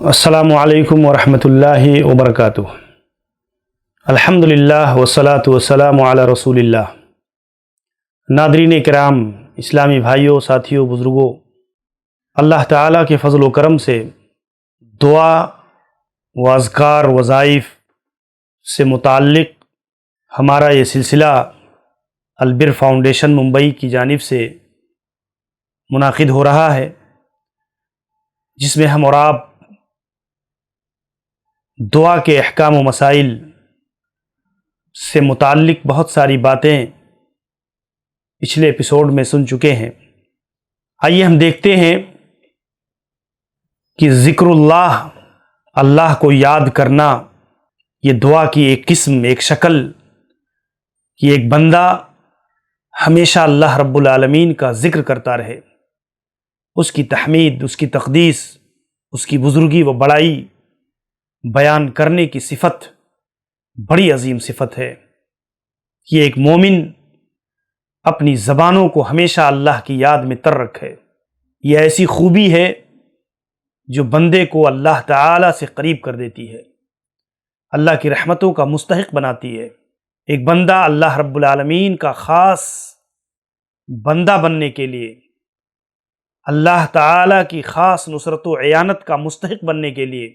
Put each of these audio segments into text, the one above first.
السلام علیکم ورحمۃ اللہ وبرکاتہ۔ الحمدللہ والصلاة والسلام علی رسول اللہ۔ ناظرین کرام، اسلامی بھائیوں، ساتھیوں، بزرگوں، اللہ تعالیٰ کے فضل و کرم سے دعا و اذکار وظائف سے متعلق ہمارا یہ سلسلہ البر فاؤنڈیشن ممبئی کی جانب سے منعقد ہو رہا ہے، جس میں ہم اور آپ دعا کے احکام و مسائل سے متعلق بہت ساری باتیں پچھلے ایپیسوڈ میں سن چکے ہیں۔ آئیے ہم دیکھتے ہیں کہ ذکر اللہ، اللہ کو یاد کرنا، یہ دعا کی ایک قسم، ایک شکل کہ ایک بندہ ہمیشہ اللہ رب العالمین کا ذکر کرتا رہے، اس کی تحمید، اس کی تقدیس، اس کی بزرگی و بڑائی بیان کرنے کی صفت بڑی عظیم صفت ہے۔ یہ ایک مومن اپنی زبانوں کو ہمیشہ اللہ کی یاد میں تر رکھے۔ یہ ایسی خوبی ہے جو بندے کو اللہ تعالی سے قریب کر دیتی ہے، اللہ کی رحمتوں کا مستحق بناتی ہے۔ ایک بندہ اللہ رب العالمین کا خاص بندہ بننے کے لیے، اللہ تعالی کی خاص نصرت و اعانت کا مستحق بننے کے لیے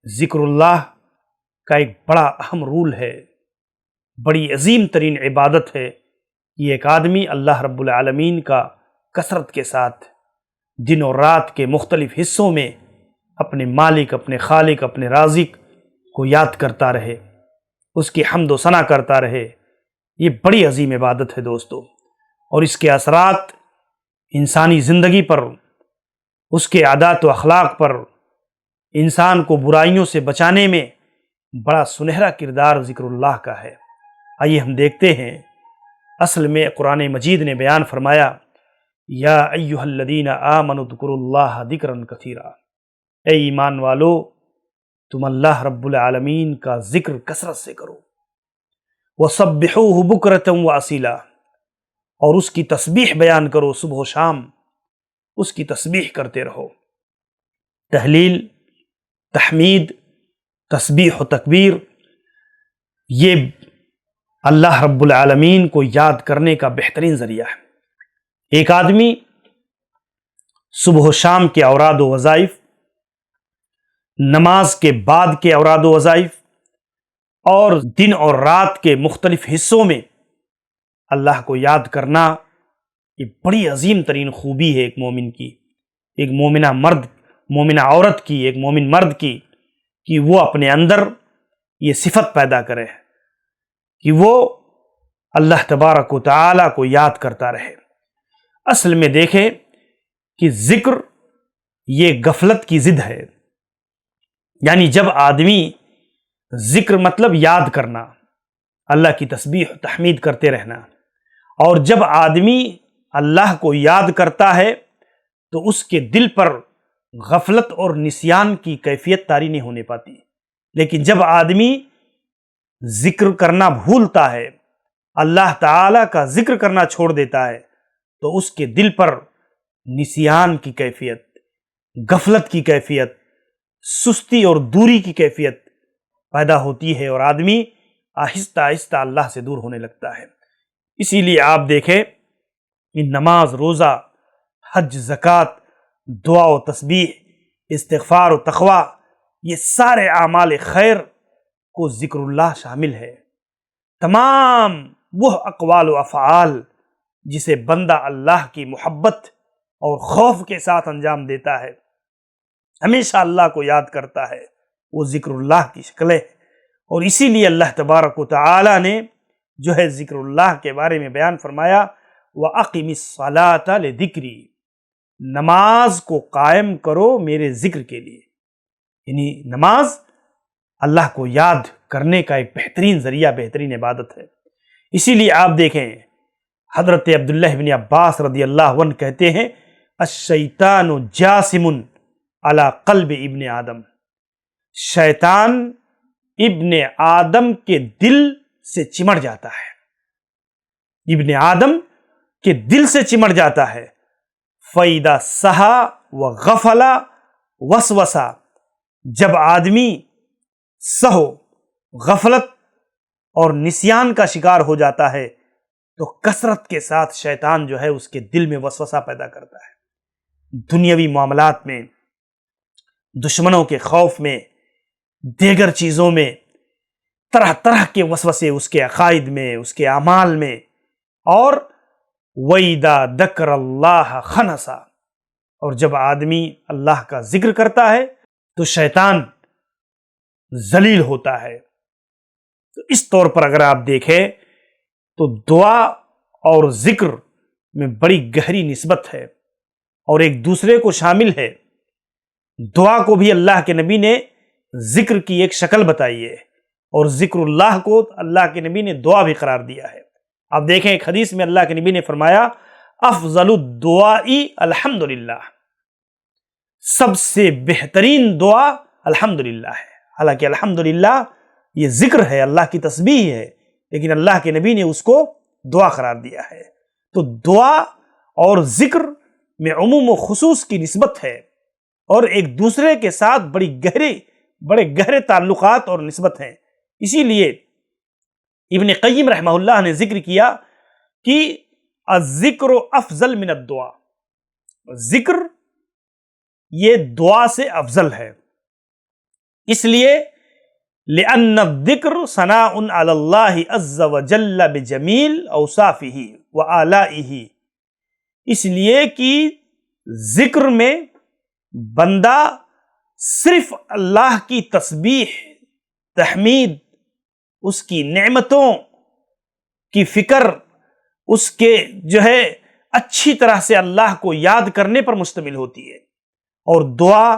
ذکر اللہ کا ایک بڑا اہم رول ہے، بڑی عظیم ترین عبادت ہے۔ یہ ایک آدمی اللہ رب العالمین کا کثرت کے ساتھ دن اور رات کے مختلف حصوں میں اپنے مالک، اپنے خالق، اپنے رازق کو یاد کرتا رہے، اس کی حمد و ثنا کرتا رہے۔ یہ بڑی عظیم عبادت ہے دوستو، اور اس کے اثرات انسانی زندگی پر، اس کے عادات و اخلاق پر، انسان کو برائیوں سے بچانے میں بڑا سنہرا کردار ذکر اللہ کا ہے۔ آئیے ہم دیکھتے ہیں، اصل میں قرآن مجید نے بیان فرمایا، یا ایھا الذین آمنوا اذکروا اللہ ذکرا کثیرا، اے ایمان والو تم اللہ رب العالمین کا ذکر کثرت سے کرو، وسبحوہ بکرۃ واصیلا، اور اس کی تسبیح بیان کرو، صبح و شام اس کی تسبیح کرتے رہو۔ تہلیل، تحمید، تسبیح و تکبیر، یہ اللہ رب العالمین کو یاد کرنے کا بہترین ذریعہ ہے۔ ایک آدمی صبح و شام کے اوراد و وظائف، نماز کے بعد کے اوراد و وظائف، اور دن اور رات کے مختلف حصوں میں اللہ کو یاد کرنا، یہ بڑی عظیم ترین خوبی ہے ایک مومن کی، ایک مومنہ مرد، مومنہ عورت کی، ایک مومن مرد کی، کہ وہ اپنے اندر یہ صفت پیدا کرے کہ وہ اللہ تبارک و تعالی کو یاد کرتا رہے۔ اصل میں دیکھیں کہ ذکر یہ غفلت کی ضد ہے، یعنی جب آدمی ذکر مطلب یاد کرنا، اللہ کی تسبیح و تحمید کرتے رہنا، اور جب آدمی اللہ کو یاد کرتا ہے تو اس کے دل پر غفلت اور نسیان کی کیفیت طاری نہیں ہونے پاتی۔ لیکن جب آدمی ذکر کرنا بھولتا ہے، اللہ تعالی کا ذکر کرنا چھوڑ دیتا ہے، تو اس کے دل پر نسیان کی کیفیت، غفلت کی کیفیت، سستی اور دوری کی کیفیت پیدا ہوتی ہے، اور آدمی آہستہ آہستہ اللہ سے دور ہونے لگتا ہے۔ اسی لیے آپ دیکھیں کہ نماز، روزہ، حج، زکوٰۃ، دعا و تسبیح، استغفار و تقویٰ، یہ سارے اعمال خیر کو ذکر اللہ شامل ہے۔ تمام وہ اقوال و افعال جسے بندہ اللہ کی محبت اور خوف کے ساتھ انجام دیتا ہے، ہمیشہ اللہ کو یاد کرتا ہے، وہ ذکر اللہ کی شکلیں ہیں۔ اور اسی لیے اللہ تبارک و تعالی نے جو ہے ذکر اللہ کے بارے میں بیان فرمایا، وَأَقِمِ الصَّلَاةَ لِذِكْرِي، نماز کو قائم کرو میرے ذکر کے لیے۔ یعنی نماز اللہ کو یاد کرنے کا ایک بہترین ذریعہ، بہترین عبادت ہے۔ اسی لیے آپ دیکھیں حضرت عبداللہ بن عباس رضی اللہ عنہ کہتے ہیں، الشیطان جاسم علی قلب ابن آدم، شیطان ابن آدم کے دل سے چمٹ جاتا ہے، ابن آدم کے دل سے چمٹ جاتا ہے۔ فَإِذَا سَہَا وَغَفَلَ وَسْوَسَ جب آدمی سہو، غفلت اور نسیان کا شکار ہو جاتا ہے تو کثرت کے ساتھ شیطان جو ہے اس کے دل میں وسوسہ پیدا کرتا ہے، دنیاوی معاملات میں، دشمنوں کے خوف میں، دیگر چیزوں میں، طرح طرح کے وسوسے اس کے عقائد میں، اس کے اعمال میں۔ اور وَإِذَا ذَكَرَ اللَّهَ خَنَسَ، اور جب آدمی اللہ کا ذکر کرتا ہے تو شیطان ذلیل ہوتا ہے۔ تو اس طور پر اگر آپ دیکھیں تو دعا اور ذکر میں بڑی گہری نسبت ہے اور ایک دوسرے کو شامل ہے۔ دعا کو بھی اللہ کے نبی نے ذکر کی ایک شکل بتائی ہے، اور ذکر اللہ کو اللہ کے نبی نے دعا بھی قرار دیا ہے۔ آپ دیکھیں ایک حدیث میں اللہ کے نبی نے فرمایا افضل الدعاء الحمدللہ، سب سے بہترین دعا الحمدللہ ہے۔ حالانکہ الحمدللہ یہ ذکر ہے، اللہ کی تسبیح ہے، لیکن اللہ کے نبی نے اس کو دعا قرار دیا ہے۔ تو دعا اور ذکر میں عموم و خصوص کی نسبت ہے، اور ایک دوسرے کے ساتھ بڑے گہرے تعلقات اور نسبت ہیں۔ اسی لیے ابن قیم رحمہ اللہ نے ذکر کیا کہ الذکر افضل من الدعا، ذکر یہ دعا سے افضل ہے، اس لیے لأن الذکر ثناء علی اللہ عز وجل بجمیل اوصافہ وآلائہ، اس لیے کہ ذکر میں بندہ صرف اللہ کی تسبیح، تحمید، اس کی نعمتوں کی فکر، اس کے جو ہے اچھی طرح سے اللہ کو یاد کرنے پر مشتمل ہوتی ہے، اور دعا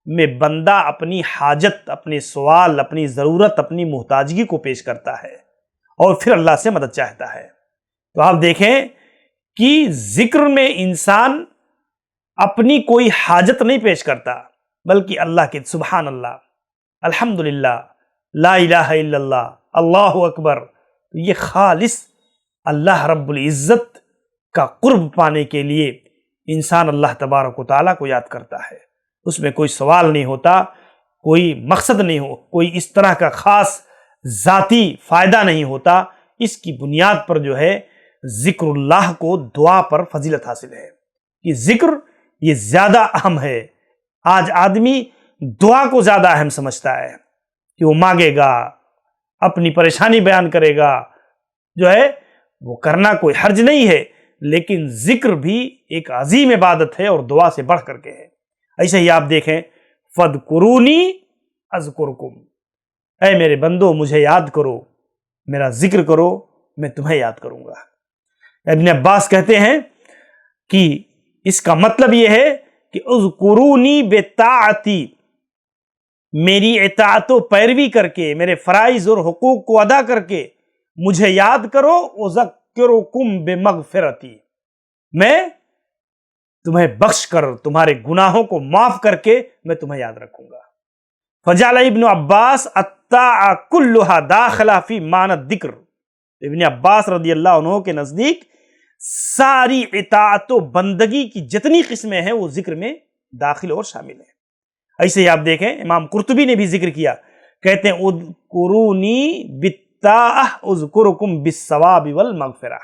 میں بندہ اپنی حاجت، اپنے سوال، اپنی ضرورت، اپنی محتاجگی کو پیش کرتا ہے اور پھر اللہ سے مدد چاہتا ہے۔ تو آپ دیکھیں کہ ذکر میں انسان اپنی کوئی حاجت نہیں پیش کرتا، بلکہ اللہ کے سبحان اللہ، الحمدللہ، لا الہ الا اللہ، اللہ اکبر، یہ خالص اللہ رب العزت کا قرب پانے کے لیے انسان اللہ تبارک و تعالیٰ کو یاد کرتا ہے۔ اس میں کوئی سوال نہیں ہوتا، کوئی مقصد نہیں ہو، کوئی اس طرح کا خاص ذاتی فائدہ نہیں ہوتا۔ اس کی بنیاد پر جو ہے ذکر اللہ کو دعا پر فضیلت حاصل ہے، کہ ذکر یہ زیادہ اہم ہے۔ آج آدمی دعا کو زیادہ اہم سمجھتا ہے کہ وہ مانگے گا، اپنی پریشانی بیان کرے گا، جو ہے وہ کرنا کوئی حرج نہیں ہے، لیکن ذکر بھی ایک عظیم عبادت ہے اور دعا سے بڑھ کر کے ہے۔ ایسے ہی آپ دیکھیں فَاذْكُرُونِي أَذْكُرْكُمْ، اے میرے بندو مجھے یاد کرو، میرا ذکر کرو، میں تمہیں یاد کروں گا۔ ابن عباس کہتے ہیں کہ اس کا مطلب یہ ہے کہ اذکرونی بطاعتی، میری اطاعت و پیروی کر کے، میرے فرائض اور حقوق کو ادا کر کے مجھے یاد کرو، اذکرکم بمغفرتی، میں تمہیں بخش کر، تمہارے گناہوں کو معاف کر کے میں تمہیں یاد رکھوں گا۔ فجعل ابن عباس الطاعہ کلھا داخلہ فی معنی الذکر، ابن عباس رضی اللہ عنہ کے نزدیک ساری اطاعت و بندگی کی جتنی قسمیں ہیں وہ ذکر میں داخل اور شامل ہیں۔ ایسے ہی آپ دیکھیں امام قرطبی نے بھی ذکر کیا، کہتے ہیں اذکرونی بالطاعہ اذکرکم بالثواب والمغفرہ،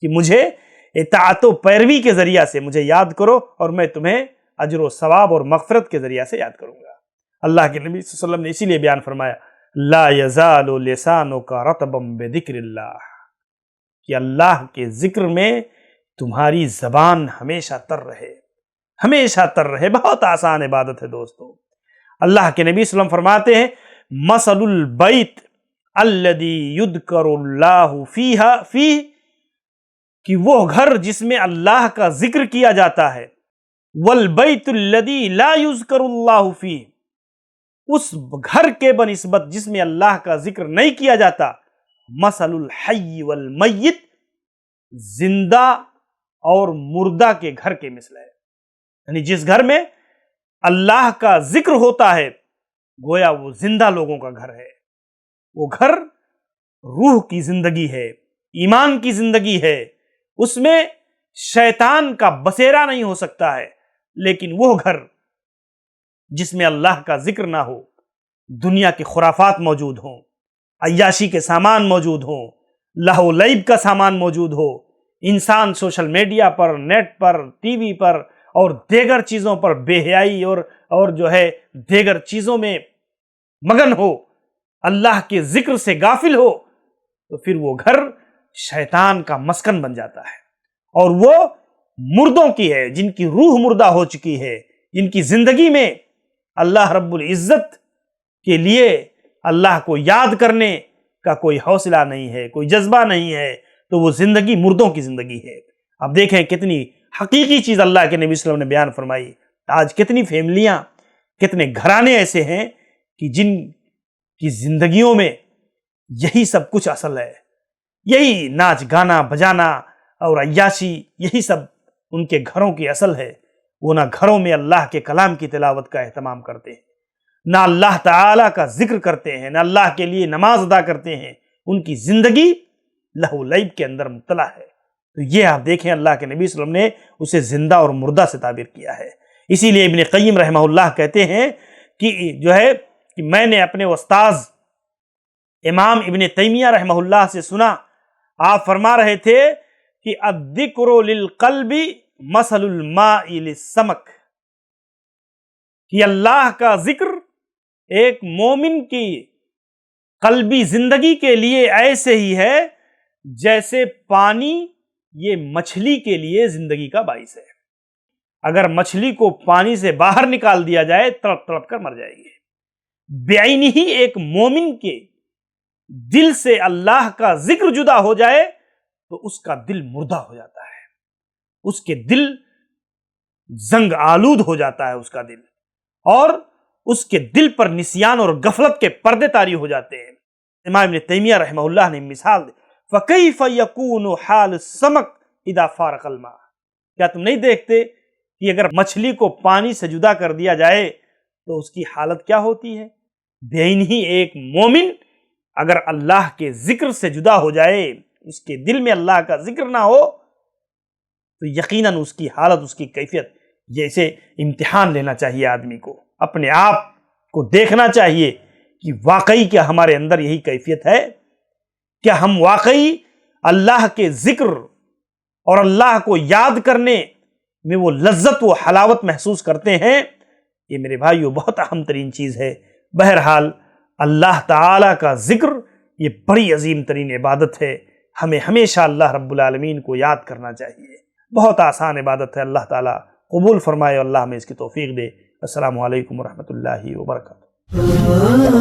کہ مجھے اطاعت و پیروی کے ذریعہ سے مجھے یاد کرو اور میں تمہیں اجر و ثواب اور مغفرت کے ذریعہ سے یاد کروں گا۔ اللہ کے نبی صلی اللہ علیہ وسلم نے اسی لیے بیان فرمایا لا یزال لسانک رطبا بذکر اللہ، کہ اللہ کے ذکر میں تمہاری زبان ہمیشہ تر رہے، ہمیشہ تر رہے۔ بہت آسان عبادت ہے دوستو۔ اللہ کے نبی صلی اللہ علیہ وسلم فرماتے ہیں مثل البیت الذی یذکر اللہ فیہ، کہ وہ گھر جس میں اللہ کا ذکر کیا جاتا ہے، والبیت الذی لا یذکر اللہ فیہ، اس گھر کے بنسبت جس میں اللہ کا ذکر نہیں کیا جاتا، مثل الحی والمیت، زندہ اور مردہ کے گھر کے مثل ہے۔ یعنی جس گھر میں اللہ کا ذکر ہوتا ہے گویا وہ زندہ لوگوں کا گھر ہے، وہ گھر روح کی زندگی ہے، ایمان کی زندگی ہے، اس میں شیطان کا بسیرا نہیں ہو سکتا ہے، لیکن وہ گھر جس میں اللہ کا ذکر نہ ہو، دنیا کے خرافات موجود ہوں، عیاشی کے سامان موجود ہوں، لہو و لعب کا سامان موجود ہو، انسان سوشل میڈیا پر، نیٹ پر، ٹی وی پر اور دیگر چیزوں پر بے حیائی اور جو ہے دیگر چیزوں میں مگن ہو، اللہ کے ذکر سے غافل ہو، تو پھر وہ گھر شیطان کا مسکن بن جاتا ہے، اور وہ مردوں کی ہے، جن کی روح مردہ ہو چکی ہے، جن کی زندگی میں اللہ رب العزت کے لیے اللہ کو یاد کرنے کا کوئی حوصلہ نہیں ہے، کوئی جذبہ نہیں ہے، تو وہ زندگی مردوں کی زندگی ہے۔ اب دیکھیں کتنی حقیقی چیز اللہ کے نبی صلی اللہ علیہ وسلم نے بیان فرمائی۔ آج کتنی فیملیاں، کتنے گھرانے ایسے ہیں کہ جن کی زندگیوں میں یہی سب کچھ اصل ہے، یہی ناچ گانا بجانا اور عیاشی، یہی سب ان کے گھروں کی اصل ہے۔ وہ نہ گھروں میں اللہ کے کلام کی تلاوت کا اہتمام کرتے ہیں، نہ اللہ تعالیٰ کا ذکر کرتے ہیں، نہ اللہ کے لیے نماز ادا کرتے ہیں، ان کی زندگی لہو لعب کے اندر مبتلا ہے۔ تو یہ آپ دیکھیں اللہ کے نبی صلی اللہ علیہ وسلم نے اسے زندہ اور مردہ سے تعبیر کیا ہے۔ اسی لیے ابن قیم رحمہ اللہ کہتے ہیں کہ جو ہے کہ میں نے اپنے استاذ امام ابن تیمیہ رحمہ اللہ سے سنا، آپ فرما رہے تھے کہ الذکر للقلب مثل الماء للسمک، کہ اللہ کا ذکر ایک مومن کی قلبی زندگی کے لیے ایسے ہی ہے جیسے پانی یہ مچھلی کے لیے زندگی کا باعث ہے۔ اگر مچھلی کو پانی سے باہر نکال دیا جائے تڑپ تڑپ کر مر جائے گی۔ بعینہ ہی ایک مومن کے دل سے اللہ کا ذکر جدا ہو جائے تو اس کا دل مردہ ہو جاتا ہے، اس کے دل زنگ آلود ہو جاتا ہے اس کا دل، اور اس کے دل پر نسیان اور غفلت کے پردے طاری ہو جاتے ہیں۔ امام ابن تیمیہ رحمہ اللہ نے مثال دی، فَكَيْفَ يَكُونُ حَالُ السَّمَكِ إِذَا فَارَقَ الْمَاءَ، کیا تم نہیں دیکھتے کہ اگر مچھلی کو پانی سے جدا کر دیا جائے تو اس کی حالت کیا ہوتی ہے؟ بعین ہی ایک مومن اگر اللہ کے ذکر سے جدا ہو جائے، اس کے دل میں اللہ کا ذکر نہ ہو، تو یقیناً اس کی حالت، اس کی کیفیت، جیسے امتحان لینا چاہیے آدمی کو، اپنے آپ کو دیکھنا چاہیے کہ واقعی کیا ہمارے اندر یہی کیفیت ہے؟ کیا ہم واقعی اللہ کے ذکر اور اللہ کو یاد کرنے میں وہ لذت و حلاوت محسوس کرتے ہیں؟ یہ میرے بھائیو بہت اہم ترین چیز ہے۔ بہرحال اللہ تعالیٰ کا ذکر یہ بڑی عظیم ترین عبادت ہے، ہمیں ہمیشہ اللہ رب العالمین کو یاد کرنا چاہیے۔ بہت آسان عبادت ہے، اللہ تعالیٰ قبول فرمائے اور اللہ ہمیں اس کی توفیق دے۔ السلام علیکم ورحمۃ اللہ وبرکاتہ۔